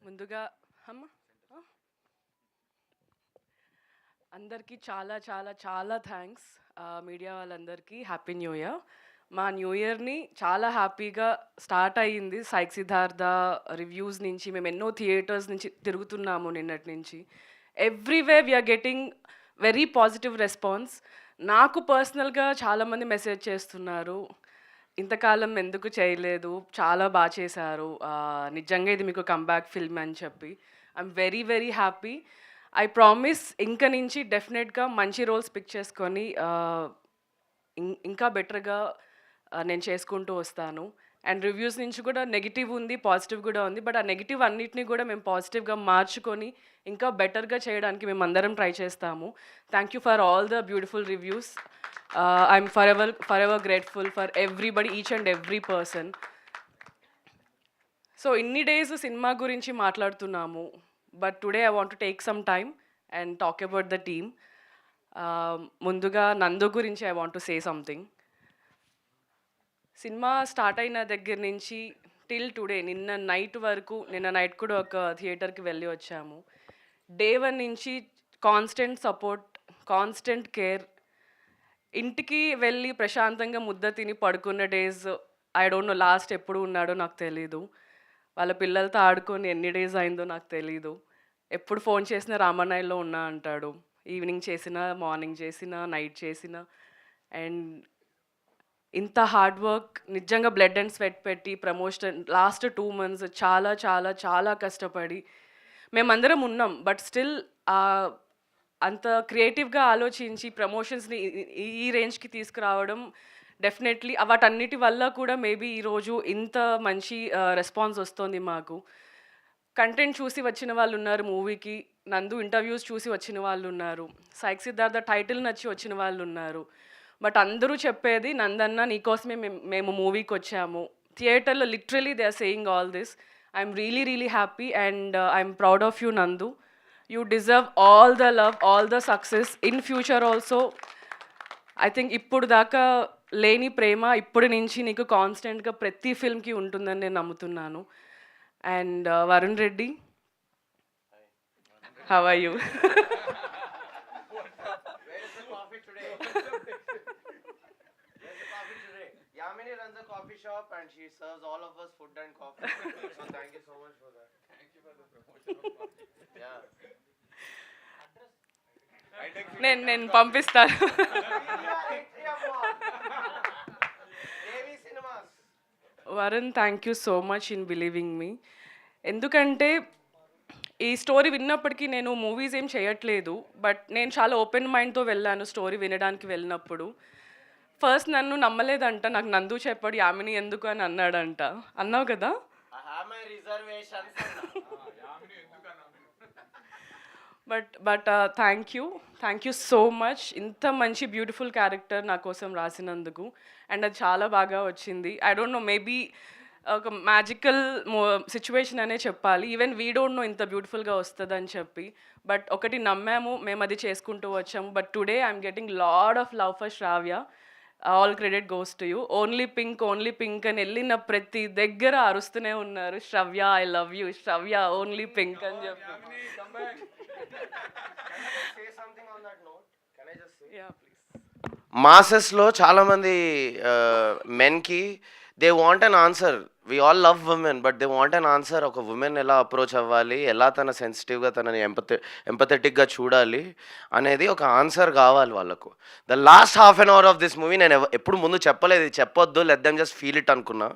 ముందుగా అమ్మ అందరికీ చాలా చాలా చాలా థ్యాంక్స్ మీడియా వాళ్ళందరికీ హ్యాపీ న్యూ ఇయర్. మా న్యూ ఇయర్ని చాలా హ్యాపీగా స్టార్ట్ అయ్యింది. సైక్ సిద్ధార్థ రివ్యూస్ నుంచి మేము ఎన్నో థియేటర్స్ నుంచి తిరుగుతున్నాము నిన్నటి నుంచి. Everywhere we are getting very positive response. నాకు పర్సనల్గా చాలామంది మెసేజ్ చేస్తున్నారు, ఇంతకాలం ఎందుకు చేయలేదు, చాలా బాగా చేశారు, నిజంగా ఇది మీకు కంబ్యాక్ ఫిల్మ్ అని చెప్పి. I'm very very happy. I promise ఇంక నుంచి డెఫినెట్గా మంచి రోల్స్ పిక్ చేసుకొని ఇంకా బెటర్గా నేను చేసుకుంటూ వస్తాను. అండ్ రివ్యూస్ నుంచి కూడా నెగిటివ్ ఉంది, పాజిటివ్ కూడా ఉంది. బట్ ఆ నెగిటివ్ అన్నిటిని కూడా మేము పాజిటివ్గా మార్చుకొని ఇంకా బెటర్గా చేయడానికి మేము అందరం ట్రై చేస్తాము. Thank you for all the beautiful reviews. I'm forever ఎవర్ grateful for everybody, each and every person. So ఇన్ని డేస్ సినిమా గురించి మాట్లాడుతున్నాము, but today I want to take some time and talk about the team. ముందుగా నందు గురించి I want to say something. Cinema start అయిన దగ్గర నుంచి టిల్ టుడే, నిన్న నైట్ కూడా ఒక థియేటర్కి వెళ్ళి వచ్చాము. డే 1 నుంచి కాన్స్టెంట్ సపోర్ట్, కాన్స్టెంట్ కేర్. ఇంటికి వెళ్ళి ప్రశాంతంగా ముద్ద తిని పడుకున్న days I don't know last ఎప్పుడు ఉన్నాడో నాకు తెలీదు. వాళ్ళ పిల్లలతో ఆడుకొని ఎన్ని డేస్ అయిందో నాకు తెలీదు. ఎప్పుడు ఫోన్ చేసినా రామన్నయ్యలో ఉన్నా అంటాడు. ఈవినింగ్ చేసినా, మార్నింగ్ చేసినా, నైట్ చేసినా. అండ్ ఇంత హార్డ్ వర్క్, నిజంగా బ్లడ్ అండ్ స్వెట్ పెట్టి ప్రమోషన్ లాస్ట్ 2 months చాలా చాలా చాలా కష్టపడి మేమందరం ఉన్నాం. బట్ స్టిల్ అంత క్రియేటివ్గా ఆలోచించి ప్రమోషన్స్ని ఈ రేంజ్కి తీసుకురావడం డెఫినెట్లీ వాటన్నిటి వల్ల కూడా మేబీ ఈరోజు ఇంత మంచి రెస్పాన్స్ వస్తుంది మాకు. కంటెంట్ చూసి వచ్చిన వాళ్ళు ఉన్నారు మూవీకి, నందు ఇంటర్వ్యూస్ చూసి వచ్చిన వాళ్ళు ఉన్నారు, సైక్ సిద్ధార్థ టైటిల్ నచ్చి వచ్చిన వాళ్ళు ఉన్నారు. బట్ అందరూ చెప్పేది, నందన్న నీకోసమే మేము మూవీకి వచ్చాము. థియేటర్లో literally they are saying all this. I'm really really happy and I'm proud of you Nandu. You deserve all the love, all the success in future also. I think ఇప్పుడు దాకా లేని ప్రేమ ఇప్పటి నుంచి నీకు కాన్స్టెంట్గా ప్రతి ఫిల్మ్కి ఉంటుందని నేను నమ్ముతున్నాను. And Varun Reddy, how are you? Yamini runs a coffee shop and she serves all of us food and coffee. So thank you so much for that. Thank you for the promotion. Yeah. నేను పంపిస్తాను. Varun, thank you so much in believing me. ఎందుకంటే ఈ story విన్నప్పటికీ నేను movies ఏం చేయట్లేదు, but నేను చాలా open మైండ్తో వెళ్ళాను స్టోరీ వినడానికి వెళ్ళినప్పుడు. ఫస్ట్ నన్ను నమ్మలేదంట, నాకు నందు చెప్పాడు యామిని ఎందుకు అని అన్నాడంట. అన్నావు కదా? But thank you so much. ఇంత మంచి బ్యూటిఫుల్ క్యారెక్టర్ నా కోసం రాసినందుకు. అండ్ అది చాలా బాగా వచ్చింది. ఐ డోంట్ నో, మేబీ ఒక మ్యాజికల్ సిచ్యువేషన్ అనే చెప్పాలి. ఈవెన్ వీ డోంట్ నో ఇంత బ్యూటిఫుల్గా వస్తుందని చెప్పి. బట్ ఒకటి నమ్మాము, మేము అది చేసుకుంటూ వచ్చాము. But today I'm getting lot of love for Shravya. All credit goes to you. Only pink అని వెళ్ళిన ప్రతి దగ్గర అరుస్తూనే ఉన్నారు, Shravya I love you, Shravya only pink అని చెప్పి. మాసెస్లో చాలామంది మెన్కి they want an answer. We all love women, but they want an answer. ఒక ఉమెన్ ఎలా అప్రోచ్ అవ్వాలి, ఎలా తన సెన్సిటివ్గా తనని ఎంపథెటిక్గా చూడాలి అనేది ఒక ఆన్సర్ కావాలి వాళ్ళకు. The last half an hour of this movie నేను ఎప్పుడు ముందు చెప్పలేదు, చెప్పొద్దు, let them just feel it అనుకున్నా.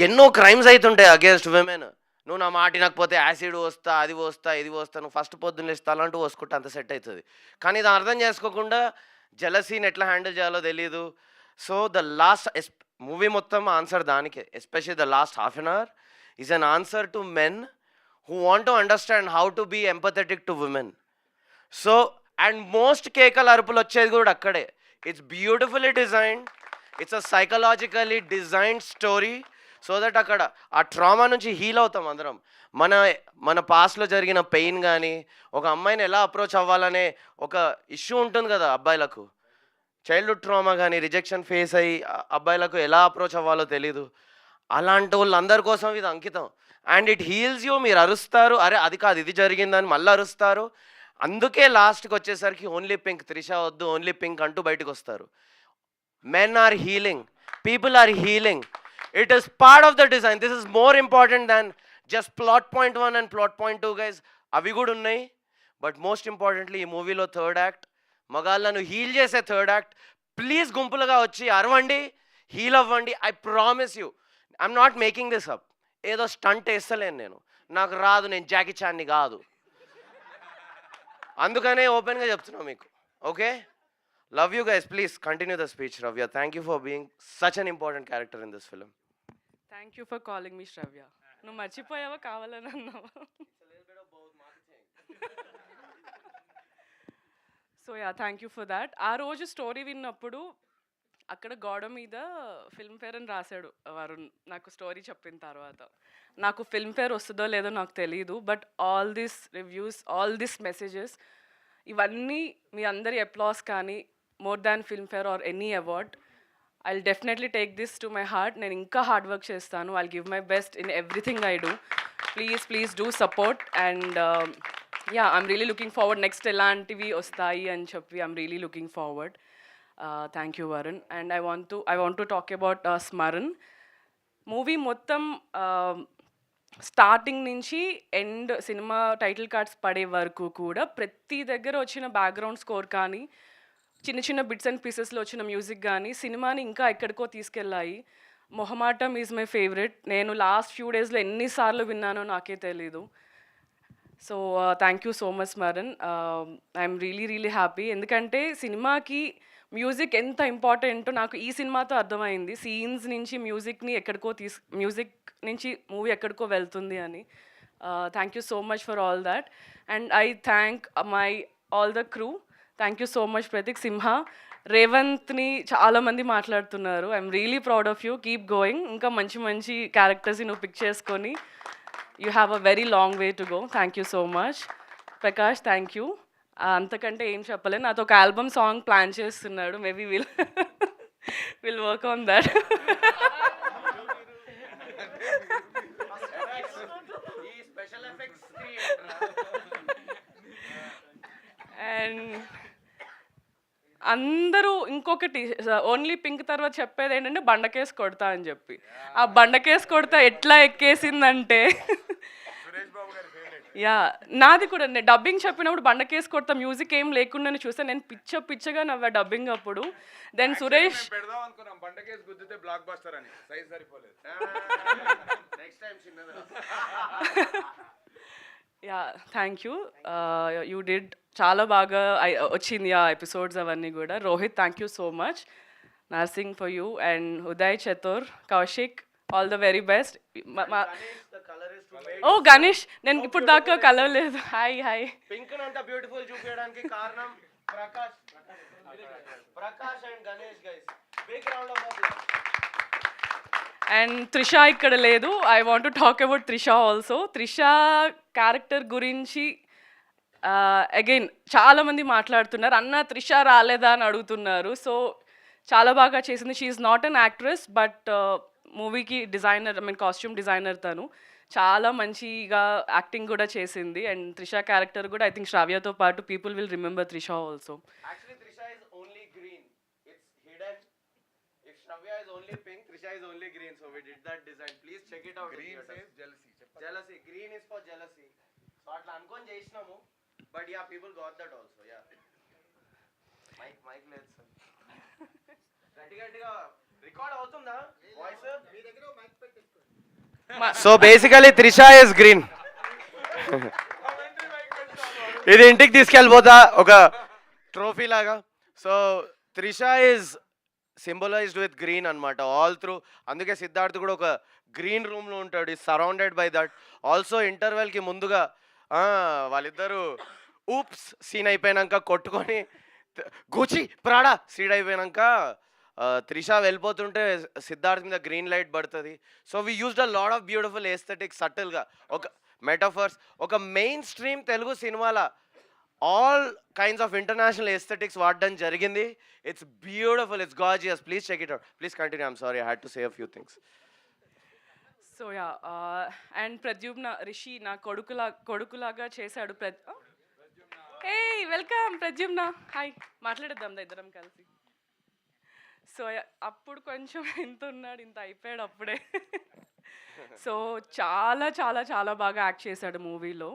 ఎన్నో క్రైమ్స్ అవుతుంటాయి అగేన్స్ట్ విమెన్. నువ్వు నా మాట వినకపోతే యాసిడ్ వస్తా, అది వస్తా, ఇది వస్తా, నువ్వు ఫస్ట్ పొద్దున్న ఇస్తా అలాంటి వసుకుంటే అంత సెట్ అవుతుంది. కానీ ఇది అర్థం చేసుకోకుండా జెలసీని ఎట్లా హ్యాండిల్ చేయాలో తెలీదు. సో ద లాస్ట్ మూవీ మొత్తం ఆన్సర్ దానికే. Especially the last half an hour is an answer to men who want to understand how to be empathetic to women. So and most కేకల అరుపులు వచ్చేది కూడా అక్కడే. It's beautifully designed, it's a psychologically designed story so that అక్కడ ఆ trauma నుంచి heal అవుతాం అందరం. మన పాస్ట్లో జరిగిన పెయిన్ కానీ, ఒక అమ్మాయిని ఎలా అప్రోచ్ అవ్వాలనే ఒక ఇష్యూ ఉంటుంది కదా అబ్బాయిలకు, చైల్డ్హుడ్ ట్రామా కానీ, రిజెక్షన్ ఫేస్ అయ్యి అబ్బాయిలకు ఎలా అప్రోచ్ అవ్వాలో తెలీదు. అలాంటి వాళ్ళందరి కోసం ఇది అంకితం. And it heels you. మీరు అరుస్తారు, అరే అది కాదు ఇది జరిగిందని మళ్ళీ అరుస్తారు. అందుకే లాస్ట్కి వచ్చేసరికి ఓన్లీ పింక్, త్రిష వద్దు ఓన్లీ పింక్ అంటూ బయటకు వస్తారు. Men are healing, people are healing. It is part of the design. This is more important than just plot point 1 and plot point 2 guys. అవి కూడా ఉన్నాయి, బట్ మోస్ట్ ఇంపార్టెంట్లీ ఈ మూవీలో third act, మగాళ్ళను heal చేసే థర్డ్ యాక్ట్. ప్లీజ్ గుంపులుగా వచ్చి అరవండి, హీల్ అవ్వండి. I promise you, I'm not making this up. ఏదో స్టంట్ వేస్తలేను నేను, నాకు రాదు, నేను జాకీ చాన్ని కాదు. అందుకనే ఓపెన్గా చెప్తున్నా మీకు. Okay, love you guys. Please continue the speech Shravya. Thank you for being such an important character in this film. Thank you for calling me Shravya. నువ్వు మర్చిపోయావా కావాలని అన్నావా? So yeah, thank you for that. ఆ రోజు స్టోరీ విన్నప్పుడు అక్కడ గోడ మీద ఫిల్మ్ఫేర్ అని రాశాడు వరుణ్ నాకు స్టోరీ చెప్పిన తర్వాత. నాకు ఫిల్మ్ఫేర్ వస్తుందో లేదో నాకు తెలియదు, but all this reviews, all this messages, ఇవన్నీ మీ అందరి అప్లాస్ కానీ more than Filmfare or any award, I will definitely take this to my heart. నేను ఇంకా హార్డ్ వర్క్ చేస్తాను. I give my best in everything I do. Please do support. And yeah, I'm really looking forward. Next ఎలాంటివి వస్తాయి అని చెప్పి I'm really looking forward. Thank you Varun. And I want to talk about Smaran. Movie మొత్తం starting నుంచి end, cinema title cards పడే వరకు కూడా ప్రతి దగ్గర వచ్చిన బ్యాక్గ్రౌండ్ స్కోర్ కానీ, చిన్న చిన్న బిట్స్ అండ్ పీసెస్లో వచ్చిన మ్యూజిక్ కానీ సినిమాని ఇంకా ఎక్కడికో తీసుకెళ్ళాయి. మొహమాటం ఈజ్ మై ఫేవరెట్. నేను లాస్ట్ ఫ్యూ డేస్లో ఎన్నిసార్లు విన్నానో నాకే తెలీదు. So thank you so much Smaran. I'm really happy. ఎందుకంటే సినిమాకి మ్యూజిక్ ఎంత ఇంపార్టెంటో నాకు ఈ సినిమాతో అర్థమైంది. సీన్స్ నుంచి మ్యూజిక్ని ఎక్కడికో మ్యూజిక్ నుంచి మూవీ ఎక్కడికో వెళ్తుంది అని. Thank you so much for all that. And I thank my all the crew. Thank you so much Prateek, Simha, రేవంత్ని చాలామంది మాట్లాడుతున్నారు. I'm really proud of you. Keep going. ఇంకా మంచి క్యారెక్టర్స్ని నువ్వు పిక్ చేసుకొని you have a very long way to go. Thank you so much. Prakash, thank you. అంతకంటే ఏం చెప్పలేదు. నాతో ఒక ఆల్బమ్ సాంగ్ ప్లాన్ చేస్తున్నాడు. Maybe will work on that. And అందరూ ఇంకొకటి ఓన్లీ పింక్ తర్వాత చెప్పేది ఏంటంటే బండకేసి కొడతా అని చెప్పి. ఆ బండకేసి కొడతా ఎట్లా ఎక్కేసిందంటే, యా నాది కూడా. నేను డబ్బింగ్ చెప్పినప్పుడు బండకేసి కొడతా మ్యూజిక్ ఏం లేకుండా చూస్తే నేను పిచ్చగా నవ్వా డబ్బింగ్ అప్పుడు. Then Suresh yeah, thank you. You did చాలా బాగా వచ్చింది ఆ ఎపిసోడ్స్ అవన్నీ కూడా. Rohit, thank you so much. Narsing for you. And Uday, Chatur, Kaushik, all the very best. Oh Ganesh, నేను ఇప్పుడు దాకా కలవలేదు. హాయ్. పింక్ అంత బ్యూటిఫుల్ చూపించడానికి కారణం Prakash and Ganesh guys. Big round of applause. And Trisha ఇక్కడ లేదు. I want to talk about Trisha also. Trisha character గురించి అగైన్ చాలామంది మాట్లాడుతున్నారు. అన్న త్రిష రాలేదా అని అడుగుతున్నారు. సో చాలా బాగా చేసింది. She is not an actress, but మూవీకి డిజైనర్, కాస్ట్యూమ్ డిజైనర్ తను. చాలా మంచిగా యాక్టింగ్ కూడా చేసింది. అండ్ త్రిష క్యారెక్టర్ కూడా ఐ థింక్ శ్రావ్యతో పాటు people will remember Trisha also. Shravya is only pink, Trisha is only green, so we did that design. Please check it out. Green says jealousy. Jealousy. Green is for jealousy. So atla ankoni chesinamu, but yeah, people got that also. Yeah. Mic లేదు sir. గట్టిగా record అవుతుందా voice? మీ దగ్గర mic పెట్టేసుకోండి. So basically Trisha is green. ఇది ఇంటికి తీసుకెళ్ళిపోతా ఒక trophy లాగా. So Trisha is symbolised with green అనమాట ఆల్ త్రూ. అందుకే సిద్ధార్థ్ కూడా ఒక గ్రీన్ రూమ్లో ఉంటాడు. ఈ సరౌండెడ్ బై దట్. ఆల్సో ఇంటర్వెల్కి ముందుగా వాళ్ళిద్దరూ ఊప్స్ సీన్ అయిపోయాక కొట్టుకొని గూచి ప్రాడా సీడ్ అయిపోయాక త్రిష వెళ్ళిపోతుంటే సిద్ధార్థ్ మీద గ్రీన్ లైట్ పడుతుంది. So we used a lot of beautiful aesthetic సటిల్గా ఒక మెటాఫర్స్. ఒక మెయిన్ స్ట్రీమ్ తెలుగు సినిమాల all kinds of international aesthetics వాడడం జరిగింది. It's beautiful, it's gorgeous. Please check it out. Please continue. I'm sorry, I had to say a few things. So yeah and Pradyumna Rishi నా కొడుకులాగా చేశాడు. Hey welcome Pradyumna, hi, మాట్లాడేద్దాం దా ఇద్దరం కలిసి. So అప్పుడు కొంచెం ఇంత ఉన్నాడు, ఇంత అయిపోయాడు అప్పుడే. సో చాలా చాలా చాలా బాగా యాక్ట్ చేశాడు మూవీలో.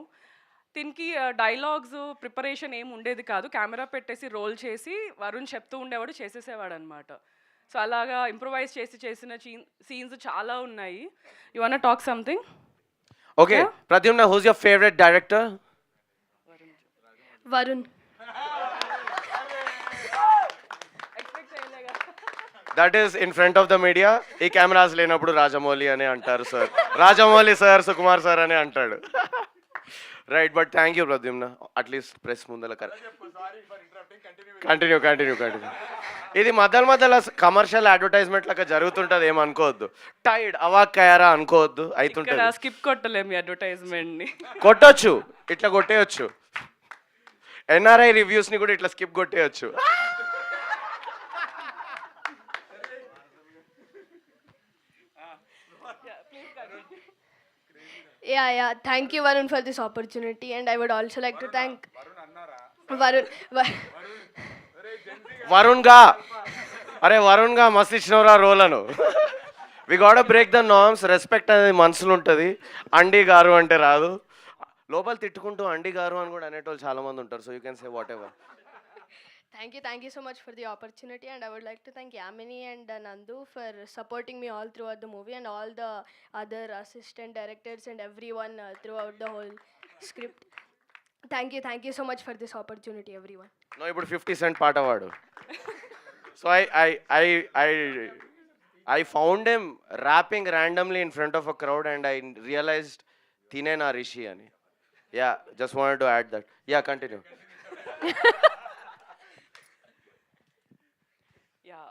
దీనికి డైలాగ్స్ ప్రిపరేషన్ ఏమి ఉండేది కాదు, కెమెరా పెట్టేసి రోల్ చేసి వరుణ్ చెప్తూ ఉండేవాడు, చేసేసేవాడు అనమాట. సో అలాగా ఇంప్రూవైజ్ చేసిన సీన్స్ చాలా ఉన్నాయి. You want talk something? Okay Pradyumna, who's your favourite director? Varun. That is in front of the media. ఈ కెమెరాస్ లేనప్పుడు రాజమౌళి అని అంటారు sir, Rajamouli sir, Sukumar sir అని అంటాడు. Right, but thank you Pradyumna, at least press ముందల కంటిన్యూ. ఇది మధ్యలో కమర్షియల్ అడ్వర్టైజ్మెంట్ లాగా జరుగుతుంటది, ఏమనుకోవద్దు. టైడ్ అవాక్కయ్యారా అనుకోవద్దు, అవుతుంటది. స్కిప్ కొట్టలేము అడ్వర్టైజ్మెంట్ ని, కొట్టొచ్చు, ఇట్లా కొట్టేయచ్చు. ఎన్ఆర్ఐ రివ్యూస్ ని కూడా ఇట్లా skip కొట్టేయచ్చు. Yeah. Thank you, Varun, for this opportunity, and I would also like to thank Varun. Varun గా మస్తు ఇచ్చినవరా రోల్ అను. We got break the norms. Respect అనేది మనసులో ఉంటుంది. అండి గారు అంటే రాదు, లోపల తిట్టుకుంటూ అండి గారు అని కూడా అనేటోళ్ళు చాలా మంది ఉంటారు. So you can say what ever. Thank you so much for the opportunity, and I would like to thank Yamini and Nandu for supporting me all throughout the movie, and all the other assistant directors and everyone throughout the whole script. Thank you so much for this opportunity, everyone. No, ఇప్పుడు 50 Cent పాట వాడు. So I found him rapping randomly in front of a crowd and I realized తినే నా రిషి అని. Yeah, just wanted to add that. Yeah, continue. Yeah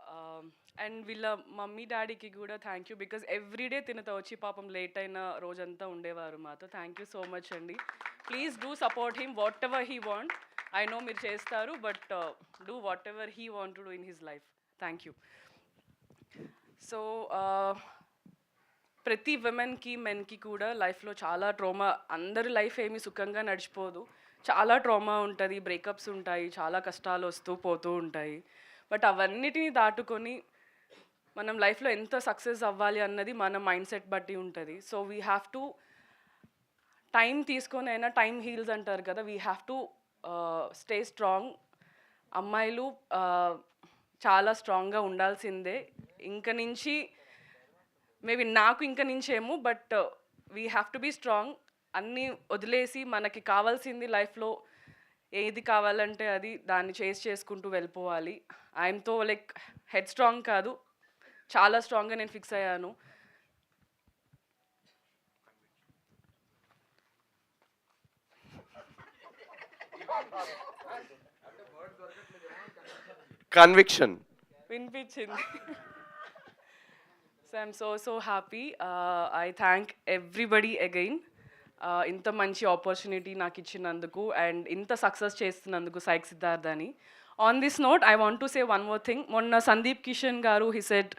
and వీళ్ళ mummy డాడీకి కూడా thank you, because everyday తినతో వచ్చి పాపం లేట్ అయిన రోజంతా ఉండేవారు మాతో. థ్యాంక్ యూ సో మచ్ అండి. Please do support him what ever he want. I know మీరు చేస్తారు, but do what ever he want to do in his life. Thank you. So ప్రతి విమెన్కి మెన్కి కూడా లైఫ్లో చాలా ట్రామా, అందరి లైఫ్ ఏమీ సుఖంగా నడిచిపోదు, చాలా ట్రామా ఉంటుంది, బ్రేకప్స్ ఉంటాయి, చాలా కష్టాలు వస్తూ పోతూ ఉంటాయి. బట్ అవన్నిటిని దాటుకొని మనం లైఫ్లో ఎంత సక్సెస్ అవ్వాలి అన్నది మన మైండ్ సెట్ బట్టి ఉంటుంది. So we have to time తీసుకొని అయినా, టైం హీల్స్ అంటారు కదా, we have to stay strong. అమ్మాయిలు చాలా స్ట్రాంగ్గా ఉండాల్సిందే. ఇంక నుంచి మేబీ నాకు ఇంక నుంచేమో, but we have to be strong. అన్నీ వదిలేసి మనకి కావాల్సింది లైఫ్లో ఏది కావాలంటే అది దాన్ని చేసుకుంటూ వెళ్ళిపోవాలి. ఐఎమ్తో లైక్ హెడ్ స్ట్రాంగ్ కాదు, చాలా స్ట్రాంగ్గా నేను ఫిక్స్ అయ్యాను. కన్విక్షన్ వినిపించింది. So I'm so happy. I thank everybody again ఇంత మంచి ఆపర్చునిటీ నాకు ఇచ్చినందుకు అండ్ ఇంత సక్సెస్ చేస్తున్నందుకు సైక్ సిద్ధార్థ్ అని. On this note I want to say one more thing. మొన్న సందీప్ కిషన్ గారు హీ సెడ్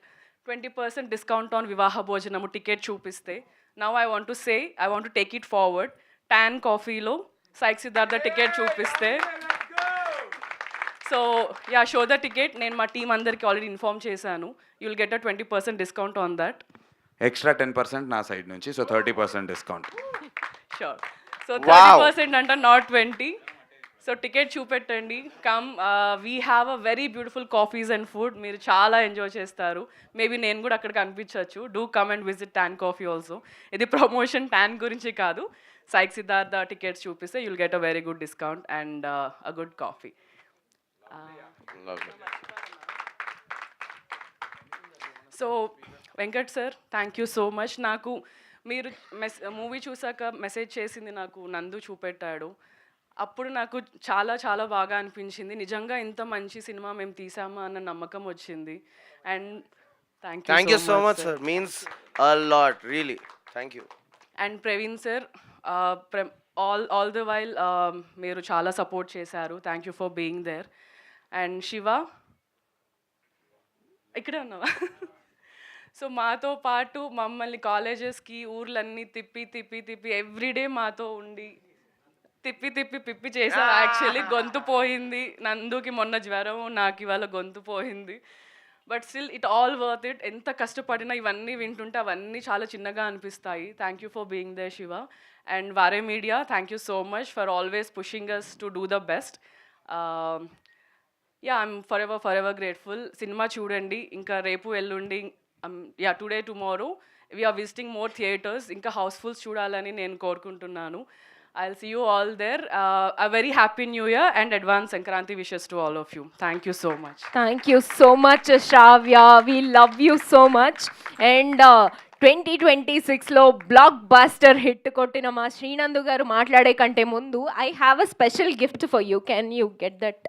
20% డిస్కౌంట్ ఆన్ వివాహ భోజనము టికెట్ చూపిస్తే, now I want to say, I want to take it forward. Tan కాఫీలో సైక్ సిద్ధార్థ టికెట్ చూపిస్తే, so yeah, show the ticket. నేను మా team అందరికి ఆల్రెడీ ఇన్ఫార్మ్ చేశాను. You will get a 20% discount on that. Extra 10% నా side నుంచి, so 30% discount. Sure. So 30% అంట, not 20. So ticket చూపెట్టండి. Come, we have a very beautiful coffees and food. మీరు చాలా ఎంజాయ్ చేస్తారు. మేబీ నేను కూడా అక్కడ కనిపించవచ్చు. Do come and visit tan coffee also. ఇది ప్రమోషన్ ట్యాన్ గురించి కాదు. సైక్ సిద్ధార్థ టికెట్స్ చూపిస్తే you will get a very good discount and a good coffee. So Venkat sir, thank you so much. నాకు మీరు మూవీ చూసాక మెసేజ్ చేసింది నాకు నందు చూపెట్టాడు. అప్పుడు నాకు చాలా చాలా బాగా అనిపించింది. నిజంగా ఇంత మంచి సినిమా మేము తీసామా అన్న నమ్మకం వచ్చింది. And thank you so much sir, means a lot really. Thank you. And Praveen sir, all the while మీరు చాలా సపోర్ట్ చేశారు. Thank you for being there. And Shiva, ఇక్కడే ఉన్నావా? సో మాతో పాటు మమ్మల్ని కాలేజెస్కి ఊర్లన్నీ తిప్పి తిప్పి తిప్పి ఎవ్రీడే మాతో ఉండి తిప్పి తిప్పి పిప్పి చేశారు. యాక్చువల్లీ గొంతు పోయింది, నందుకి మొన్న జ్వరం, నాకు ఇవాళ గొంతు పోయింది. But still it all worth it. ఎంత కష్టపడినా ఇవన్నీ వింటుంటే అవన్నీ చాలా చిన్నగా అనిపిస్తాయి. Thank you for being there Shiva. And Vaare media, thank you so much for always pushing us to do the best. Yeah, I'm forever ఎవర్ గ్రేట్ఫుల్. సినిమా చూడండి, ఇంకా రేపు ఎల్లుండి, yeah today tomorrow we're visiting more theatres. ఇంకా హౌస్ఫుల్స్ చూడాలని నేను కోరుకుంటున్నాను. I'll see you all there. A very happy new year and advance Sankranti wishes to all of you. Thank you so much. Thank you so much, Shravya. We love you so much. And 2026లో blockbuster hit కొట్టిన మా శ్రీనందు గారు మాట్లాడే కంటే ముందు I have a special gift for you. Can you get that?